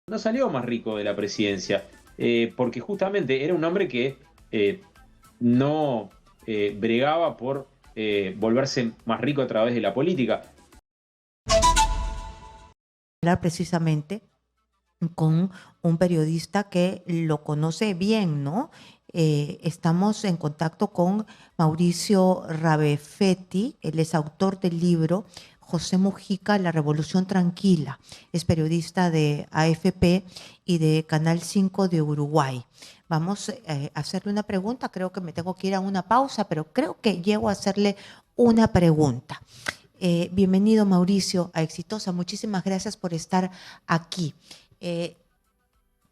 no salió más rico de la presidencia, porque justamente era un hombre que no bregaba por volverse más rico a través de la política. Hablar precisamente con un periodista que lo conoce bien, ¿no? Estamos en contacto con Mauricio Rabefetti, él es autor del libro José Mujica, La Revolución Tranquila, es periodista de AFP y de Canal 5 de Uruguay. Vamos a hacerle una pregunta, creo que me tengo que ir a una pausa, pero creo que llego a hacerle una pregunta. Bienvenido, Mauricio, a Exitosa. Muchísimas gracias por estar aquí. Eh,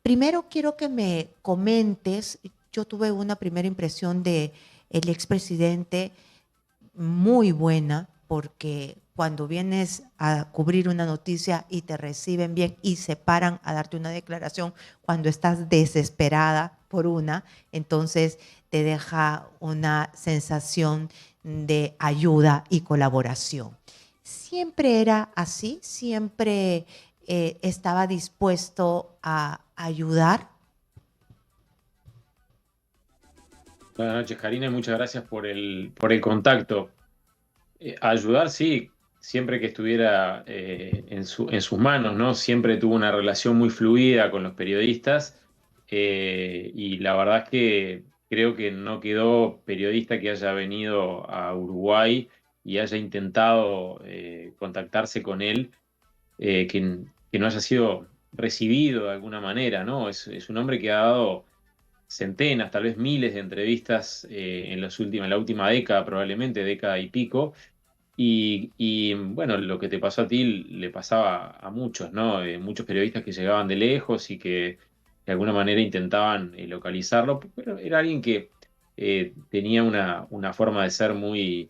Primero quiero que me comentes, yo tuve una primera impresión de el expresidente muy buena, porque cuando vienes a cubrir una noticia y te reciben bien y se paran a darte una declaración cuando estás desesperada por una, entonces te deja una sensación de ayuda y colaboración. Siempre era así, siempre estaba dispuesto a ayudar. Buenas noches, Karina, y muchas gracias por el contacto. Ayudar, sí, siempre que estuviera en sus manos, ¿no? Siempre tuvo una relación muy fluida con los periodistas, y la verdad es que creo que no quedó periodista que haya venido a Uruguay y haya intentado contactarse con él, que no haya sido recibido de alguna manera, ¿no? Es un hombre que ha dado centenas, tal vez miles de entrevistas en la última década, probablemente década y pico. Bueno, lo que te pasó a ti le pasaba a muchos, ¿no? Muchos periodistas que llegaban de lejos y que de alguna manera intentaban localizarlo, pero era alguien que tenía una forma de ser muy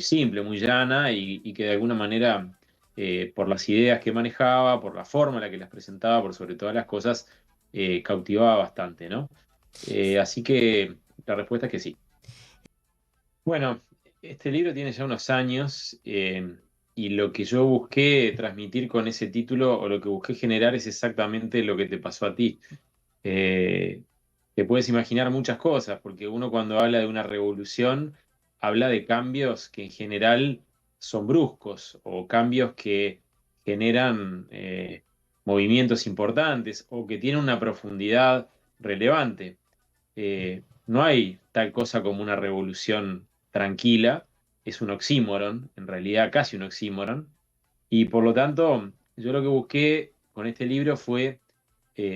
simple, muy llana y que de alguna manera, por las ideas que manejaba, por la forma en la que las presentaba, por sobre todas las cosas, cautivaba bastante, ¿no? Así que la respuesta es que sí. Bueno, este libro tiene ya unos años, y lo que yo busqué transmitir con ese título o lo que busqué generar es exactamente lo que te pasó a ti. Eh, Te puedes imaginar muchas cosas, porque uno cuando habla de una revolución habla de cambios que en general son bruscos o cambios que generan movimientos importantes o que tienen una profundidad relevante. No hay tal cosa como una revolución tranquila, es un oxímoron, en realidad casi un oxímoron, y por lo tanto yo lo que busqué con este libro fue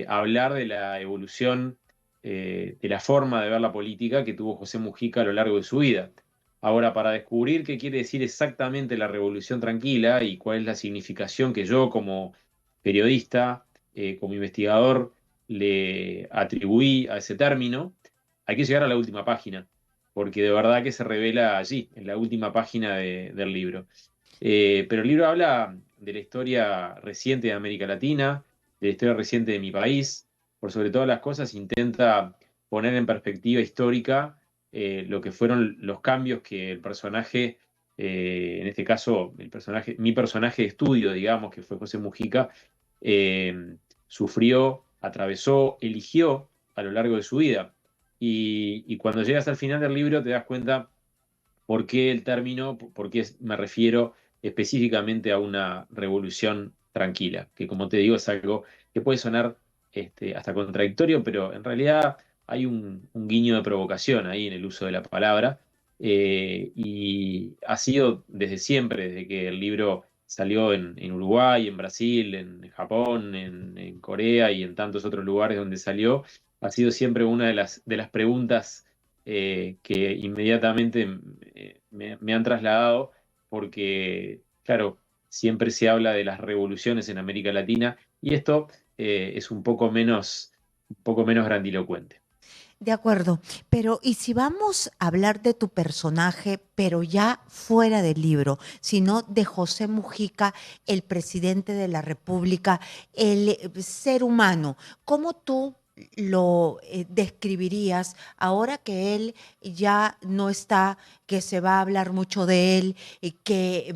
hablar de la evolución, de la forma de ver la política que tuvo José Mujica a lo largo de su vida. Ahora, para descubrir qué quiere decir exactamente la revolución tranquila y cuál es la significación que yo como periodista, como investigador, le atribuí a ese término, hay que llegar a la última página, porque de verdad que se revela allí, en la última página del libro. Pero el libro habla de la historia reciente de América Latina, de la historia reciente de mi país. Por sobre todas las cosas, intenta poner en perspectiva histórica lo que fueron los cambios que el personaje, en este caso, mi personaje de estudio, digamos, que fue José Mujica, sufrió, atravesó, eligió a lo largo de su vida. Y cuando llegas al final del libro te das cuenta por qué el término, por qué me refiero específicamente a una revolución tranquila, que como te digo es algo que puede sonar hasta contradictorio, pero en realidad hay un guiño de provocación ahí en el uso de la palabra, y ha sido desde siempre, desde que el libro salió en Uruguay, en Brasil, en Japón, en Corea y en tantos otros lugares donde salió, ha sido siempre una de las preguntas que inmediatamente me han trasladado, porque, claro, siempre se habla de las revoluciones en América Latina y esto es un poco menos grandilocuente. De acuerdo, pero ¿y si vamos a hablar de tu personaje, pero ya fuera del libro, sino de José Mujica, el presidente de la República, el ser humano? ¿Cómo tú lo describirías ahora que él ya no está, que se va a hablar mucho de él y que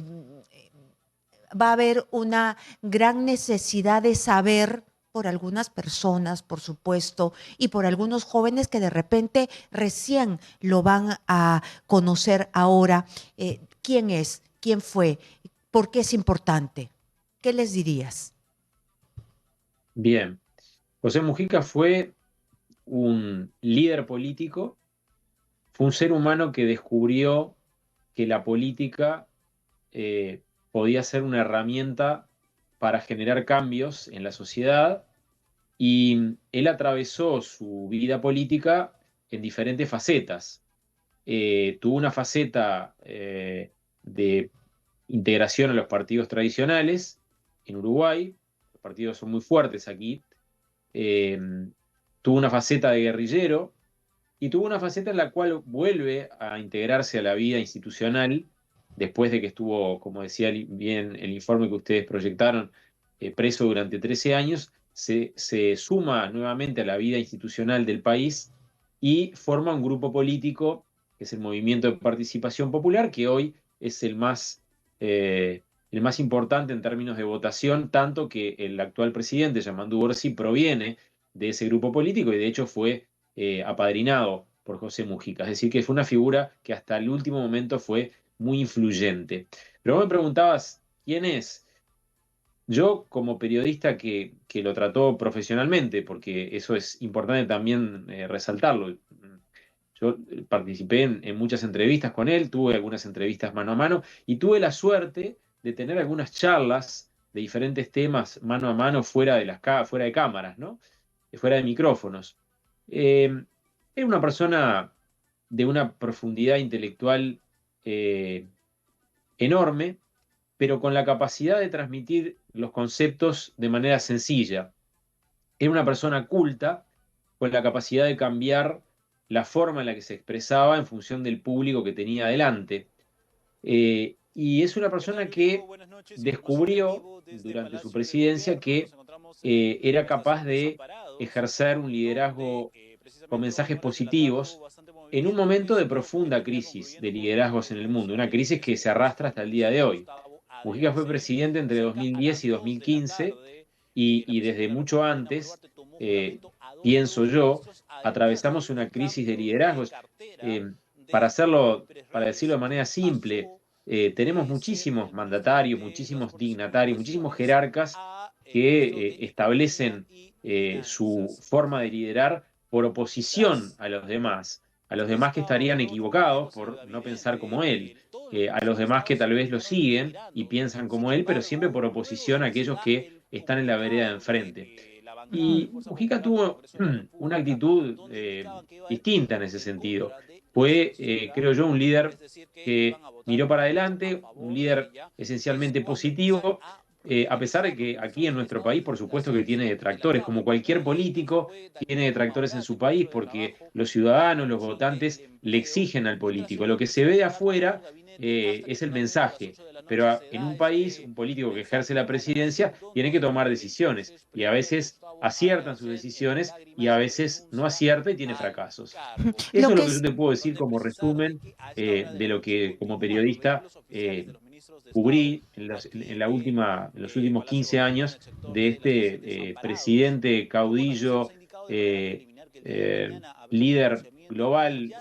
va a haber una gran necesidad de saber? por algunas personas, por supuesto, y por algunos jóvenes que de repente recién lo van a conocer ahora. ¿Quién es? ¿Quién fue? ¿Por qué es importante? ¿Qué les dirías? Bien, José Mujica fue un líder político, fue un ser humano que descubrió que la política podía ser una herramienta para generar cambios en la sociedad y él atravesó su vida política en diferentes facetas. Tuvo una faceta de integración a los partidos tradicionales en Uruguay, los partidos son muy fuertes aquí. eh, Tuvo una faceta de guerrillero y tuvo una faceta en la cual vuelve a integrarse a la vida institucional después de que estuvo, como decía bien el informe que ustedes proyectaron, preso durante 13 años, se suma nuevamente a la vida institucional del país y forma un grupo político que es el Movimiento de Participación Popular, que hoy es el más importante en términos de votación, tanto que el actual presidente, Yamandu Orsi, proviene de ese grupo político y de hecho fue apadrinado por José Mujica. Es decir, que fue una figura que hasta el último momento fue muy influyente. Pero vos me preguntabas, ¿quién es? Yo, como periodista que lo trató profesionalmente, porque eso es importante también resaltarlo, yo participé en muchas entrevistas con él, tuve algunas entrevistas mano a mano y tuve la suerte de tener algunas charlas de diferentes temas mano a mano fuera de cámaras, ¿no? Fuera de micrófonos. Era una persona de una profundidad intelectual eh, enorme, pero con la capacidad de transmitir los conceptos de manera sencilla. Era una persona culta, con la capacidad de cambiar la forma en la que se expresaba en función del público que tenía delante. Y es una persona que descubrió durante su presidencia que era capaz de ejercer un liderazgo con mensajes positivos en un momento de profunda crisis de liderazgos en el mundo, una crisis que se arrastra hasta el día de hoy. Mujica fue presidente entre 2010 y 2015 y desde mucho antes, eh, pienso yo, atravesamos una crisis de liderazgos. Eh, para decirlo de manera simple, tenemos muchísimos mandatarios, muchísimos dignatarios, muchísimos jerarcas que establecen su forma de liderar por oposición a los demás que estarían equivocados por no pensar como él, a los demás que tal vez lo siguen y piensan como él, pero siempre por oposición a aquellos que están en la vereda de enfrente. Y Mujica tuvo una actitud distinta en ese sentido. Fue, creo yo, un líder que miró para adelante, un líder esencialmente positivo, a pesar de que aquí en nuestro país, por supuesto que tiene detractores, como cualquier político, tiene detractores en su país porque los ciudadanos, los votantes, le exigen al político. Lo que se ve de afuera es el mensaje, pero en un país, un político que ejerce la presidencia tiene que tomar decisiones y a veces aciertan sus decisiones y a veces no acierta y tiene fracasos. Eso Lo es que lo que yo es, te puedo decir como resumen de lo que como periodista cubrí en los últimos 15 años de este presidente, caudillo, eh, líder global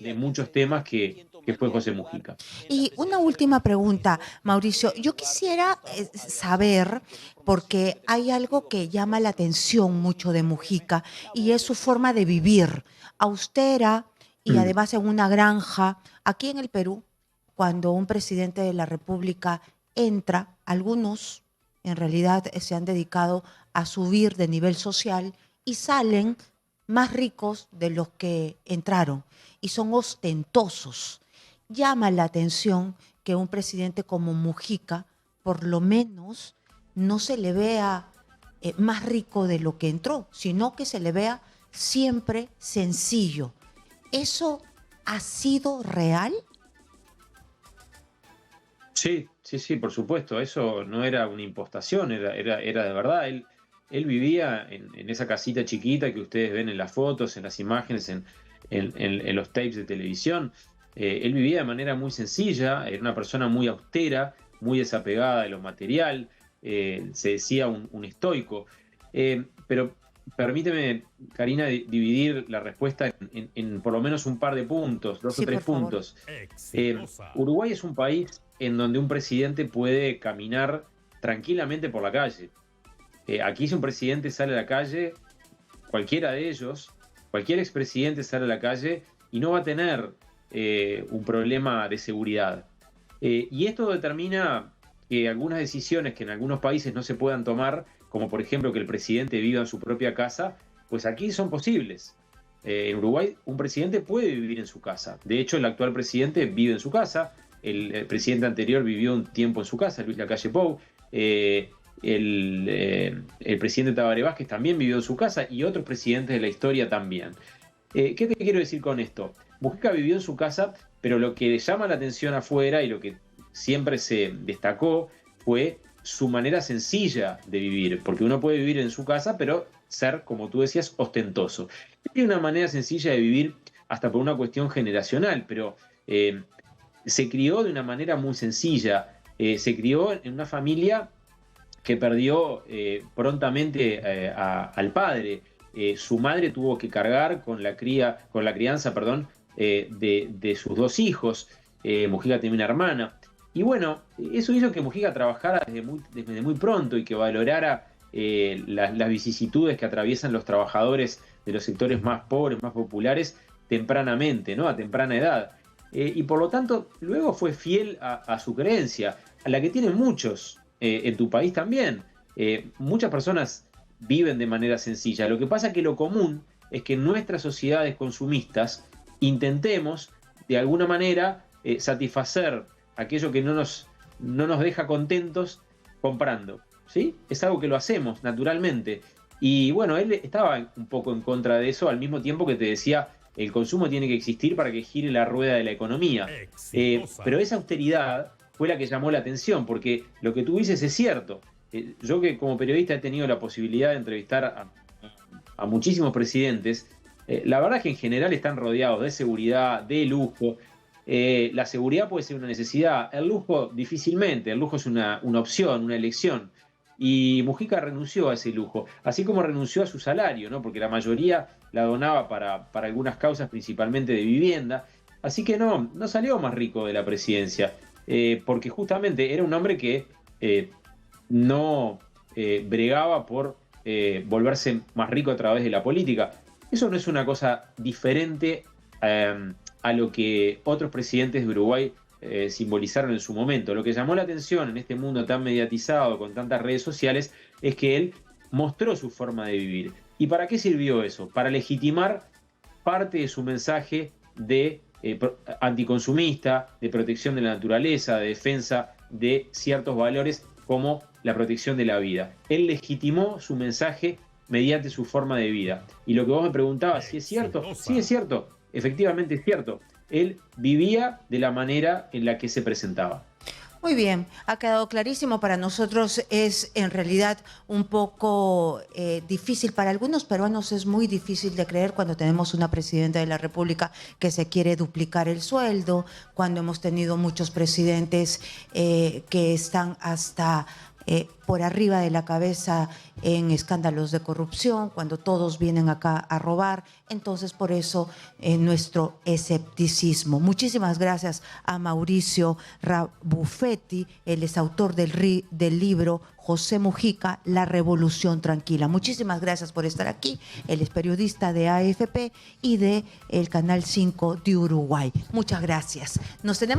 de muchos temas que fue José Mujica. y una última pregunta, Mauricio. Yo quisiera saber, porque hay algo que llama la atención mucho de Mujica, y es su forma de vivir, austera y Mm. además en una granja. Aquí en el Perú, cuando un presidente de la República entra, algunos en realidad se han dedicado a subir de nivel social y salen más ricos de los que entraron y son ostentosos. Llama la atención que un presidente como Mujica, por lo menos, no se le vea más rico de lo que entró, sino que se le vea siempre sencillo. ¿Eso ha sido real? Sí, sí, sí, por supuesto. Eso no era una impostación, era de verdad. Él vivía en esa casita chiquita que ustedes ven en las fotos, en las imágenes, en los tapes de televisión. Él vivía de manera muy sencilla, era una persona muy austera, muy desapegada de lo material, se decía un estoico. Pero permíteme, Karina, dividir la respuesta en por lo menos un par de puntos, dos o tres puntos. Uruguay es un país en donde un presidente puede caminar tranquilamente por la calle. Aquí si un presidente sale a la calle, cualquiera de ellos, cualquier expresidente sale a la calle y no va a tener un problema de seguridad. Y esto determina que algunas decisiones que en algunos países no se puedan tomar, como por ejemplo que el presidente viva en su propia casa, pues aquí son posibles. En Uruguay un presidente puede vivir en su casa. De hecho, el actual presidente vive en su casa. El presidente anterior vivió un tiempo en su casa, Luis Lacalle Pou. El presidente Tabaré Vázquez también vivió en su casa y otros presidentes de la historia también. ¿Qué te quiero decir con esto? Mujica vivió en su casa, pero lo que llama la atención afuera y lo que siempre se destacó fue su manera sencilla de vivir, porque uno puede vivir en su casa, pero ser, como tú decías, ostentoso. Tiene una manera sencilla de vivir hasta por una cuestión generacional, pero se crió de una manera muy sencilla. Se crió en una familia que perdió prontamente al padre. Su madre tuvo que cargar con la crianza, de sus dos hijos. Mujica tenía una hermana. Y bueno, eso hizo que Mujica trabajara desde muy pronto y que valorara las vicisitudes que atraviesan los trabajadores de los sectores más pobres, más populares, tempranamente, ¿no? A temprana edad. Y por lo tanto, luego fue fiel a su creencia, a la que tienen muchos en tu país también. Muchas personas viven de manera sencilla. Lo que pasa es que lo común es que en nuestras sociedades consumistas intentemos, de alguna manera, satisfacer aquello que no nos deja contentos comprando, ¿sí? Es algo que lo hacemos naturalmente. Y bueno, él estaba un poco en contra de eso, al mismo tiempo que te decía, el consumo tiene que existir para que gire la rueda de la economía. Pero esa austeridad fue la que llamó la atención, porque lo que tú dices es cierto. Yo que como periodista he tenido la posibilidad de entrevistar a muchísimos presidentes, la verdad es que en general están rodeados de seguridad, de lujo. La seguridad puede ser una necesidad, el lujo difícilmente, el lujo es una opción, una elección. Y Mujica renunció a ese lujo, así como renunció a su salario, ¿no? Porque la mayoría la donaba para algunas causas, principalmente de vivienda. Así que no salió más rico de la presidencia, porque justamente era un hombre que no bregaba por volverse más rico a través de la política. Eso no es una cosa diferente a lo que otros presidentes de Uruguay simbolizaron en su momento. Lo que llamó la atención en este mundo tan mediatizado, con tantas redes sociales, es que él mostró su forma de vivir. ¿Y para qué sirvió eso? Para legitimar parte de su mensaje de anticonsumista, de protección de la naturaleza, de defensa de ciertos valores como la protección de la vida. Él legitimó su mensaje mediante su forma de vida. Y lo que vos me preguntabas, ¿si es cierto? Sí, es cierto. Efectivamente es cierto. Él vivía de la manera en la que se presentaba. Muy bien, ha quedado clarísimo. Para nosotros es en realidad un poco difícil, para algunos peruanos es muy difícil de creer cuando tenemos una presidenta de la República que se quiere duplicar el sueldo, cuando hemos tenido muchos presidentes que están hasta por arriba de la cabeza en escándalos de corrupción, cuando todos vienen acá a robar. Entonces, por eso nuestro escepticismo. Muchísimas gracias a Mauricio Rabuffetti, él es autor del libro José Mujica, La Revolución Tranquila. Muchísimas gracias por estar aquí. Él es periodista de AFP y de el Canal 5 de Uruguay. Muchas gracias. Nos tenemos